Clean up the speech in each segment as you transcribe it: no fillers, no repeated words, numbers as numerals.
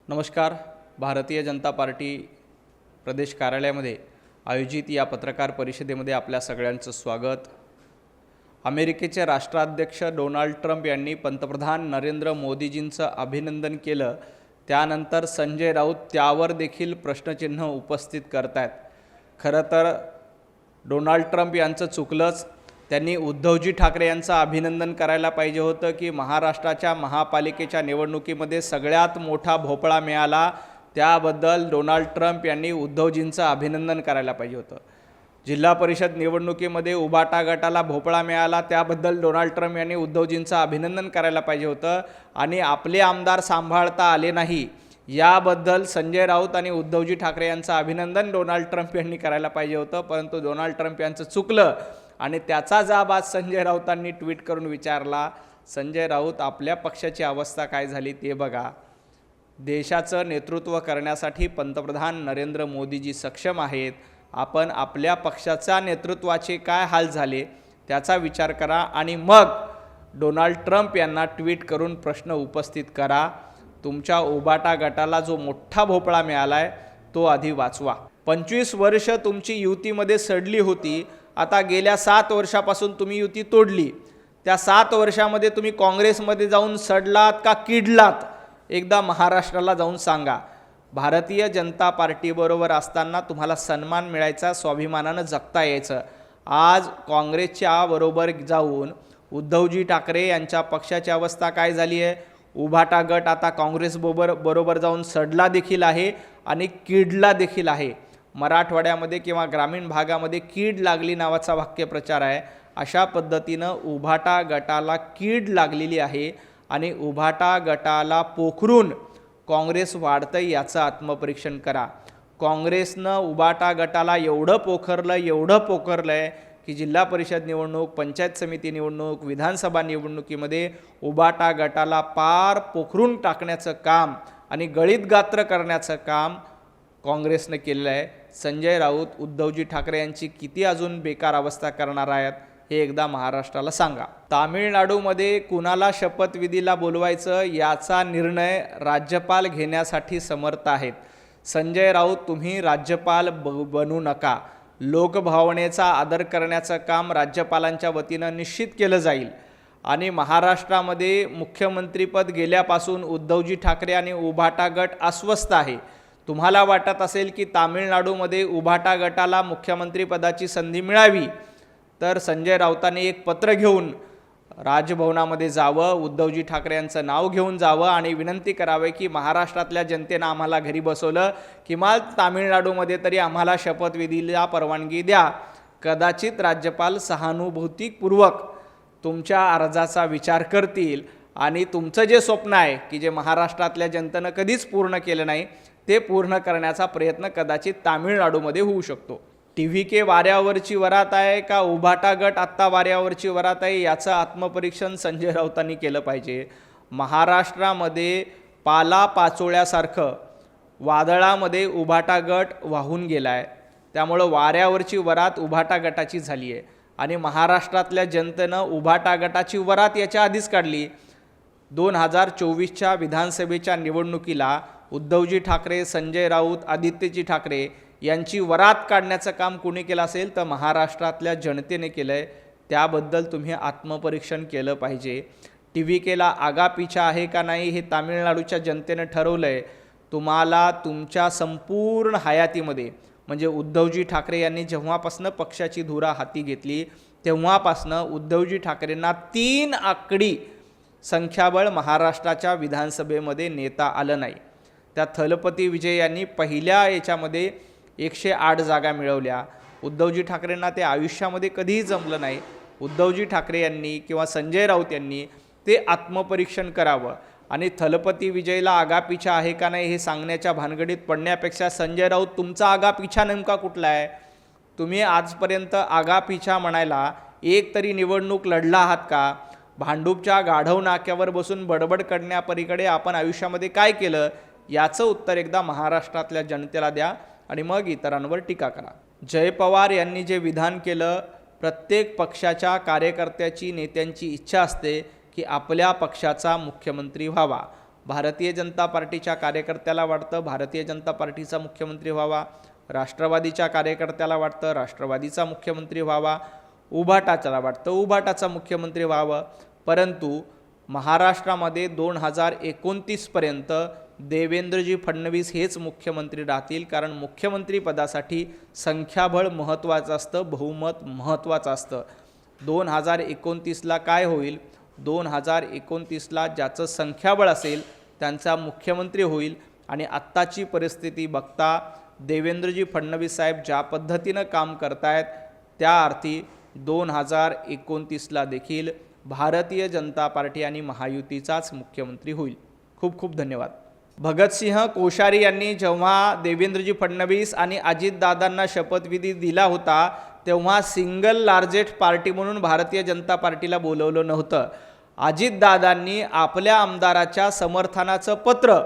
नमस्कार. भारतीय जनता पार्टी प्रदेश कार्यालयामध्ये आयोजित या पत्रकार परिषदेमध्ये आपल्या सगळ्यांचं स्वागत. अमेरिकेचे राष्ट्राध्यक्ष डोनाल्ड ट्रम्प यांनी पंतप्रधान नरेंद्र मोदीजींचं अभिनंदन केलं. त्यानंतर संजय राऊत त्यावर देखील प्रश्नचिन्ह उपस्थित करतायत. खरं तर डोनाल्ड ट्रम्प यांचं चुकलंच. त्यांनी उद्धवजी ठाकरे यांचं अभिनंदन करायला पाहिजे होतं की महाराष्ट्राच्या महापालिकेच्या निवडणुकीमध्ये सगळ्यात मोठा भोपळा मिळाला त्याबद्दल डोनाल्ड ट्रम्प यांनी उद्धवजींचं अभिनंदन करायला पाहिजे होतं. जिल्हा परिषद निवडणुकीमध्ये उभाटा गटाला भोपळा मिळाला त्याबद्दल डोनाल्ड ट्रम्प यांनी उद्धवजींचं अभिनंदन करायला पाहिजे होतं. आणि आपले आमदार सांभाळता आले नाही याबद्दल संजय राऊत आणि उद्धवजी ठाकरे यांचं अभिनंदन डोनाल्ड ट्रम्प यांनी करायला पाहिजे होतं. परंतु डोनाल्ड ट्रम्प यांचं चुकलं आणि त्याचा जाब आज संजय राऊतांनी ट्विट करून विचारला. संजय राऊत, आपल्या पक्षाची अवस्था काय झाली ते बघा. देशाचं नेतृत्व करण्यासाठी पंतप्रधान नरेंद्र मोदीजी सक्षम आहेत. आपण आपल्या पक्षाच्या नेतृत्वाचे काय हाल झाले त्याचा विचार करा आणि मग डोनाल्ड ट्रम्प यांना ट्विट करून प्रश्न उपस्थित करा. तुमच्या उभाटा गटाला जो मोठा भोपळा मिळाला आहे तो आधी वाचवा. 25 वर्ष तुमची युतीमध्ये सडली होती. आता गेल्या 7 वर्षापासून तुम्ही युती तोडली. त्या 7 वर्षामध्ये तुम्ही काँग्रेसमध्ये जाऊन सडलात का किडलात एकदा महाराष्ट्राला जाऊन सांगा. भारतीय जनता पार्टीबरोबर असताना तुम्हाला सन्मान मिळायचा, स्वाभिमानानं जगता यायचं. आज काँग्रेसच्या बरोबर जाऊन उद्धवजी ठाकरे यांच्या पक्षाची अवस्था काय झाली आहे? उभाटा गट आता काँग्रेस बरोबर जाऊन सडला देखील आहे आणि किडला देखील आहे. मराठवाड्यामध्ये किंवा ग्रामीण भागामध्ये कीड लागली नावाचा वाक्यप्रचार आहे. अशा पद्धतीनं उभाटा गटाला कीड लागलेली आहे आणि उभाटा गटाला पोखरून काँग्रेस वाढतंय याचं आत्मपरीक्षण करा. काँग्रेसनं उभाटा गटाला एवढं पोखरलं आहे की जिल्हा परिषद निवडणूक, पंचायत समिती निवडणूक, विधानसभा निवडणुकीमध्ये उभाटा गटाला पार पोखरून टाकण्याचं काम आणि गळीत गात्र करण्याचं काम काँग्रेसनं केलेलं आहे. संजय राऊत उद्धवजी ठाकरे यांची किती अजून बेकार अवस्था करणार आहेत हे एकदा महाराष्ट्राला सांगा. तामिळनाडूमध्ये कुणाला शपथविधीला बोलवायचं याचा निर्णय राज्यपाल घेण्यासाठी समर्थ आहेत. संजय राऊत, तुम्ही राज्यपाल बनू नका. लोकभावनेचा आदर करण्याचं काम राज्यपालांच्या वतीनं निश्चित केलं जाईल. आणि महाराष्ट्रामध्ये मुख्यमंत्रीपद गेल्यापासून उद्धवजी ठाकरे आणि उभाटा गट अस्वस्थ आहे. तुम्हाला वाटत असेल की तामिळनाडूमध्ये उभाटा गटाला मुख्यमंत्रीपदाची संधी मिळावी तर संजय राऊतांनी एक पत्र घेऊन राजभवनामध्ये जावं, उद्धवजी ठाकरे यांचं नाव घेऊन जावं आणि विनंती करावी की महाराष्ट्रातल्या जनतेनं आम्हाला घरी बसवलं, किमान तामिळनाडूमध्ये तरी आम्हाला शपथविधीला परवानगी द्या. कदाचित राज्यपाल सहानुभूतीपूर्वक तुमच्या अर्जाचा विचार करतील आणि तुमचं जे स्वप्न आहे की जे महाराष्ट्रातल्या जनतेनं कधीच पूर्ण केलं नाही ते पूर्ण करण्याचा प्रयत्न कदाचित तामिळनाडूमध्ये होऊ शकतो. TVK वाऱ्यावरची वरात आहे का उभाटा गट आत्ता वाऱ्यावरची वरात आहे याचं आत्मपरीक्षण संजय राऊतांनी केलं पाहिजे. महाराष्ट्रामध्ये पाला पाचोळ्यासारखं वादळामध्ये उभाटा गट वाहून गेला आहे. त्यामुळं वाऱ्यावरची वरात उभाटा गटाची झाली आहे आणि महाराष्ट्रातल्या जनतेनं उभाटा गटाची वरात याच्या आधीच काढली. 2024च्या विधानसभेच्या निवडणुकीला उद्धवजी ठाकरे, संजय राऊत, आदित्यजी ठाकरे यांची वरात काढण्याचं काम कोणी केलं असेल तर महाराष्ट्रातल्या जनतेने केलं आहे. त्याबद्दल तुम्ही आत्मपरीक्षण केलं पाहिजे. TVKला आगापिछा आहे का नाही हे तामिळनाडूच्या जनतेनं ठरवलं आहे. तुम्हाला तुमच्या संपूर्ण हयातीमध्ये म्हणजे उद्धवजी ठाकरे यांनी जेव्हापासनं पक्षाची धुरा हाती घेतली तेव्हापासनं उद्धवजी ठाकरेंना 3 आकडी संख्याबळ महाराष्ट्राच्या विधानसभेमध्ये नेता आलं नाही. त्या थलपती विजय यांनी पहिल्या याच्यामध्ये 108 जागा मिळवल्या. उद्धवजी ठाकरेंना ते आयुष्यामध्ये कधीही जमलं नाही. उद्धवजी ठाकरे यांनी किंवा संजय राऊत यांनी ते आत्मपरीक्षण करावं आणि थलपती विजयला आगापिछा आहे का नाही हे सांगण्याच्या भानगडीत पडण्यापेक्षा संजय राऊत, तुमचा आगापिछा नेमका कुठला आहे? तुम्ही आजपर्यंत आगापिछा म्हणायला एक तरी निवडणूक लढला आहात का? भांडूपच्या गाढव नाक्यावर बसून बडबड करण्यापलीकडे आपण आयुष्यामध्ये काय केलं याचं उत्तर एकदा महाराष्ट्रातल्या जनतेला द्या आणि मग इतरांवर टीका करा. जय पवार यांनी जे विधान केलं, प्रत्येक पक्षाच्या कार्यकर्त्याची, नेत्यांची इच्छा असते की आपल्या पक्षाचा मुख्यमंत्री व्हावा. भारतीय जनता पार्टीच्या कार्यकर्त्याला वाटतं भारतीय जनता पार्टीचा मुख्यमंत्री व्हावा, राष्ट्रवादीच्या कार्यकर्त्याला वाटतं राष्ट्रवादीचा मुख्यमंत्री व्हावा, उभाटाच्याला वाटतं उभाटाचा मुख्यमंत्री व्हावं, परंतु महाराष्ट्रामध्ये 2029 पर्यंत देवेंद्रजी फडणवीस हेच मुख्यमंत्री राहतील. कारण मुख्यमंत्री पदासाठी संख्याबळ महत्त्वाचं असतं, बहुमत महत्त्वाचं असतं. 2029ला काय होईल? 2029ला ज्याचं संख्याबळ असेल त्यांचा मुख्यमंत्री होईल. आणि आत्ताची परिस्थिती बघता देवेंद्रजी फडणवीस साहेब ज्या पद्धतीनं काम करतायत त्या अर्थी 2029ला देखील भारतीय जनता पार्टी आणि महायुतीचाच मुख्यमंत्री होईल. खूप खूप धन्यवाद. भगतसिंह कोश्यारी यांनी जेव्हा देवेंद्रजी फडणवीस आणि अजितदादांना शपथविधी दिला होता तेव्हा सिंगल लार्जेस्ट पार्टी म्हणून भारतीय जनता पार्टीला बोलवलं नव्हतं. अजितदादांनी आपल्या आमदाराच्या समर्थनाचं पत्र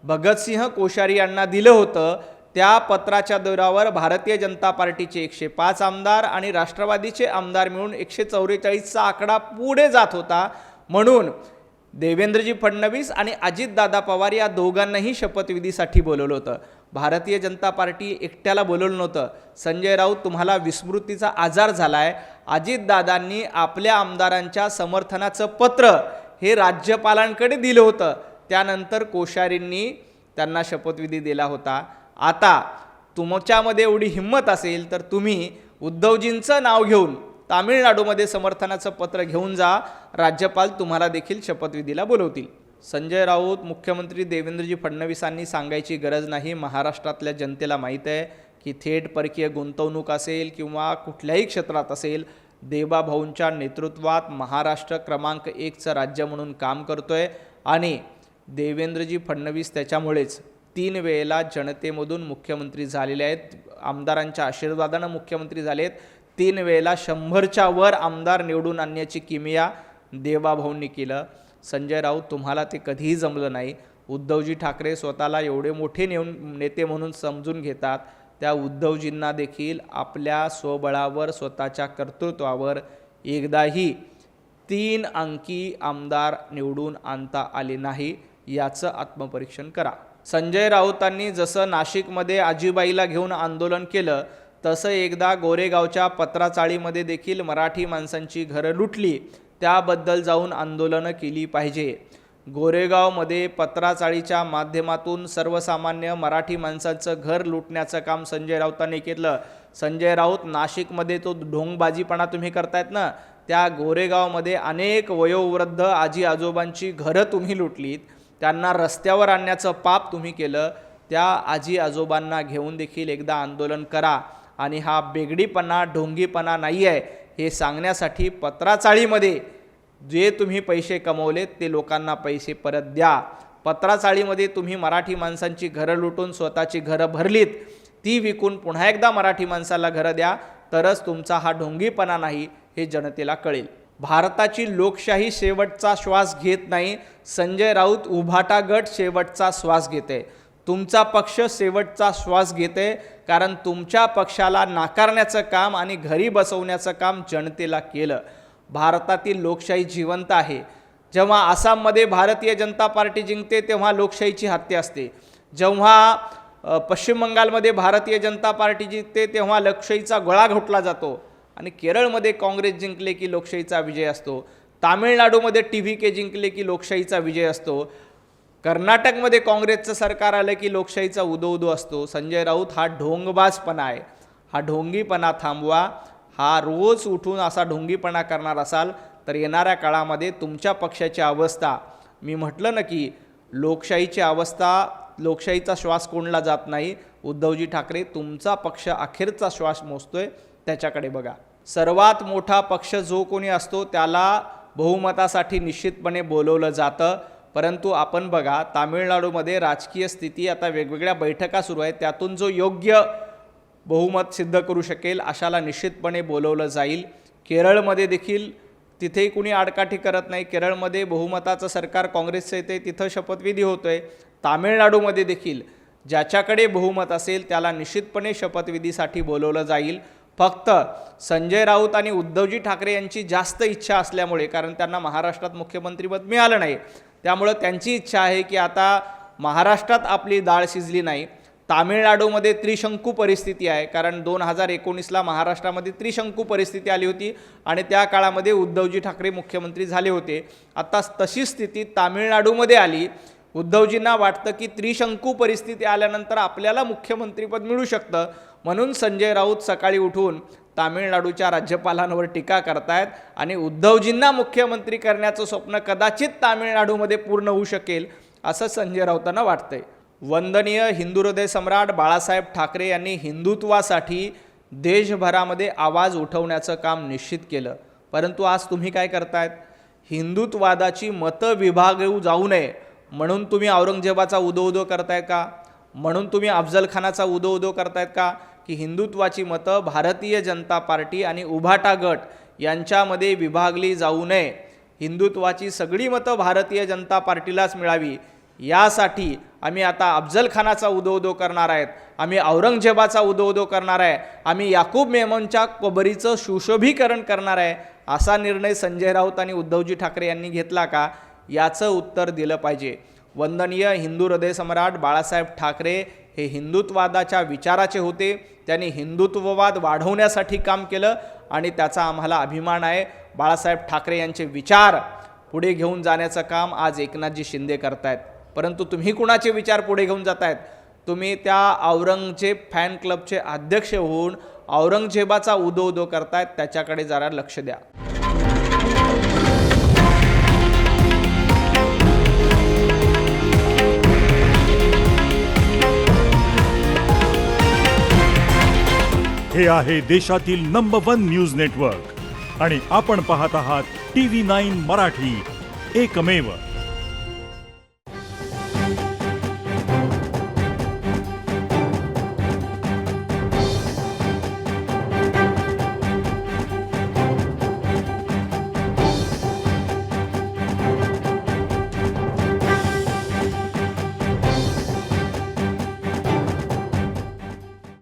भगतसिंह कोश्यारी यांना दिलं होतं. त्या पत्राच्या जोरावर भारतीय जनता पार्टीचे 105 आमदार आणि राष्ट्रवादीचे आमदार मिळून 144चा आकडा पुढे जात होता. म्हणून देवेंद्रजी फडणवीस आणि अजितदादा पवार या दोघांनाही शपथविधीसाठी बोलवलं होतं. भारतीय जनता पार्टी एकट्याला बोलवलं नव्हतं. संजय राऊत तुम्हाला विस्मृतीचा आजार झाला आहे. अजितदादांनी आपल्या आमदारांच्या समर्थनाचं पत्र हे राज्यपालांकडे दिलं होतं. त्यानंतर कोश्यारींनी त्यांना शपथविधी दिला होता. आता तुमच्यामध्ये एवढी हिंमत असेल तर तुम्ही उद्धवजींचं नाव घेऊन तामिळनाडूमध्ये समर्थनाचं पत्र घेऊन जा. राज्यपाल तुम्हाला देखील शपथविधीला बोलवतील. संजय राऊत मुख्यमंत्री देवेंद्रजी फडणवीसांनी सांगायची गरज नाही. महाराष्ट्रातल्या जनतेला माहीत आहे की थेट परकीय गुंतवणूक असेल किंवा कुठल्याही क्षेत्रात असेल, देवाभाऊंच्या नेतृत्वात महाराष्ट्र क्रमांक 1चं राज्य म्हणून काम करतोय. आणि देवेंद्रजी फडणवीस त्याच्यामुळेच 3 वेळेला जनतेमधून मुख्यमंत्री झालेले आहेत. आमदारांच्या आशीर्वादानं मुख्यमंत्री झालेत. 3 वेळेला 100च्या वर आमदार निवडून आणण्याची किमया देवाभाऊंनी केलं. संजय राऊत तुम्हाला ते कधीही जमलं नाही. उद्धवजी ठाकरे स्वतःला एवढे मोठे नेते म्हणून समजून घेतात. त्या उद्धवजींना देखील आपल्या स्वबळावर स्वतःच्या कर्तृत्वावर एकदाही 3 अंकी आमदार निवडून आणता आले नाही. याचं आत्मपरीक्षण करा. संजय राऊतांनी जसं नाशिकमध्ये आजीबाईला घेऊन आंदोलन केलं तसं एकदा गोरेगावच्या पत्राचाळीमध्ये देखील मराठी माणसांची घरं लुटली त्याबद्दल जाऊन आंदोलनं केली पाहिजे. गोरेगावमध्ये पत्राचाळीच्या माध्यमातून सर्वसामान्य मराठी माणसांचं घर लुटण्याचं काम संजय राऊतांनी केलं. संजय राऊत नाशिकमध्ये तो ढोंगबाजीपणा तुम्ही करतायत ना, त्या गोरेगावमध्ये अनेक वयोवृद्ध आजी आजोबांची घरं तुम्ही लुटलीत. त्यांना रस्त्यावर आणण्याचं पाप तुम्ही केलं. त्या आजी आजोबांना घेऊन देखील एकदा आंदोलन करा. आणि हा बेगडीपणा ढोंगीपणा नाही आहे हे सांगण्यासाठी पत्राचाळीमध्ये जे तुम्ही पैसे कमवलेत ते लोकांना पैसे परत द्या. पत्राचाळीमध्ये तुम्ही मराठी माणसांची घरं लुटून स्वतःची घरं भरलीत, ती विकून पुन्हा एकदा मराठी माणसाला घरं द्या. तरच तुमचा हा ढोंगीपणा नाही हे जनतेला कळेल. भारताची लोकशाही शेवटचा श्वास घेत नाही. संजय राऊत उभाटा गट शेवटचा श्वास घेते. तुमचा पक्ष शेवटचा श्वास घेते. कारण तुमच्या पक्षाला नाकारण्याचं काम आणि घरी बसवण्याचं काम जनतेला केलं. भारतातील लोकशाही जिवंत आहे. जेव्हा आसाममध्ये भारतीय जनता पार्टी जिंकते तेव्हा लोकशाहीची हत्या असते. जेव्हा पश्चिम बंगालमध्ये भारतीय जनता पार्टी जिंकते तेव्हा लोकशाहीचा गळा घोटला जातो. आणि केरळमध्ये काँग्रेस जिंकले की लोकशाहीचा विजय असतो. तामिळनाडूमध्ये TVK जिंकले की लोकशाहीचा विजय असतो. कर्नाटकमध्ये काँग्रेसचं सरकार आलं की लोकशाहीचा उदो असतो. संजय राऊत हा ढोंगबाजपणा आहे. हा ढोंगीपणा थांबवा. हा रोज उठून असा ढोंगीपणा करणार असाल तर येणाऱ्या काळामध्ये तुमच्या पक्षाची अवस्था, मी म्हटलं ना की लोकशाहीची अवस्था, लोकशाहीचा श्वास कोणला जात नाही. उद्धवजी ठाकरे तुमचा पक्ष अखेरचा श्वास मोजतोय, त्याच्याकडे बघा. सर्वात मोठा पक्ष जो कोणी असतो त्याला बहुमतासाठी निश्चितपणे बोलवलं जातं. परंतु आपण बघा तामिळनाडूमध्ये राजकीय स्थिती आता वेगवेगळ्या बैठका सुरू आहेत. त्यातून जो योग्य बहुमत सिद्ध करू शकेल अशाला निश्चितपणे बोलवलं जाईल. केरळमध्ये देखील तिथेही कुणी आडकाठी करत नाही. केरळमध्ये बहुमताचं सरकार काँग्रेसचं येते, तिथं शपथविधी होतोय. तामिळनाडूमध्ये देखील ज्याच्याकडे बहुमत असेल त्याला निश्चितपणे शपथविधीसाठी बोलवलं जाईल. फक्त संजय राऊत आणि उद्धवजी ठाकरे यांची जास्त इच्छा असल्यामुळे, कारण त्यांना महाराष्ट्रात मुख्यमंत्रीपद मिळालं नाही, त्यामुळं त्यांची इच्छा आहे की आता महाराष्ट्रात आपली डाळ शिजली नाही, तामिळनाडूमध्ये त्रिशंकू परिस्थिती आहे, कारण 2019ला महाराष्ट्रामध्ये त्रिशंकू परिस्थिती आली होती आणि त्या काळामध्ये उद्धवजी ठाकरे मुख्यमंत्री झाले होते. आता तशी स्थिती तामिळनाडूमध्ये आली. उद्धवजींना वाटतं की त्रिशंकू परिस्थिती आल्यानंतर आपल्याला मुख्यमंत्रीपद मिळू शकतं, म्हणून संजय राऊत सकाळी उठून तामिळनाडूच्या राज्यपालांवर टीका करतायत आणि उद्धवजींना मुख्यमंत्री करण्याचं स्वप्न कदाचित तामिळनाडूमध्ये पूर्ण होऊ शकेल असं संजय राऊतांना वाटतंय. वंदनीय हिंदू हृदय सम्राट बाळासाहेब ठाकरे यांनी हिंदुत्वासाठी देशभरामध्ये आवाज उठवण्याचं काम निश्चित केलं, परंतु आज तुम्ही काय करतायत? हिंदुत्ववादाची मतं विभागू जाऊ नये म्हणून तुम्ही औरंगजेबाचा उदो करतायत का? म्हणून तुम्ही अफजल खानाचा उदो करतायत का? की हिंदुत्वाची मतं भारतीय जनता पार्टी आणि उभाटा गट यांच्यामध्ये विभागली जाऊ नये, हिंदुत्वाची सगळी मतं भारतीय जनता पार्टीलाच मिळावी, यासाठी आम्ही आता अफजल खानाचा उदो करणार आहेत, आम्ही औरंगजेबाचा उदो करणार आहे, आम्ही याकूब मेमनच्या कबरीचं सुशोभीकरण करणार आहे, असा निर्णय संजय राऊत आणि उद्धवजी ठाकरे यांनी घेतला का? याचं उत्तर दिलं पाहिजे. वंदनीय हिंदू हृदय सम्राट बाळासाहेब ठाकरे हे हिंदुत्ववादाच्या विचाराचे होते. त्यांनी हिंदुत्ववाद वाढवण्यासाठी काम केलं आणि त्याचा आम्हाला अभिमान आहे. बाळासाहेब ठाकरे यांचे विचार पुढे घेऊन जाण्याचं काम आज एकनाथजी शिंदे करतायत, परंतु तुम्ही कुणाचे विचार पुढे घेऊन जातायत? तुम्ही त्या औरंगजेब फॅन क्लबचे अध्यक्ष होऊन औरंगजेबाचा उदो करतायत, त्याच्याकडे जरा लक्ष द्या. हे आहे देशातील नंबर 1 न्यूज नेटवर्क आणि आपण पाहत आहात TV9 मराठी, एकमेव.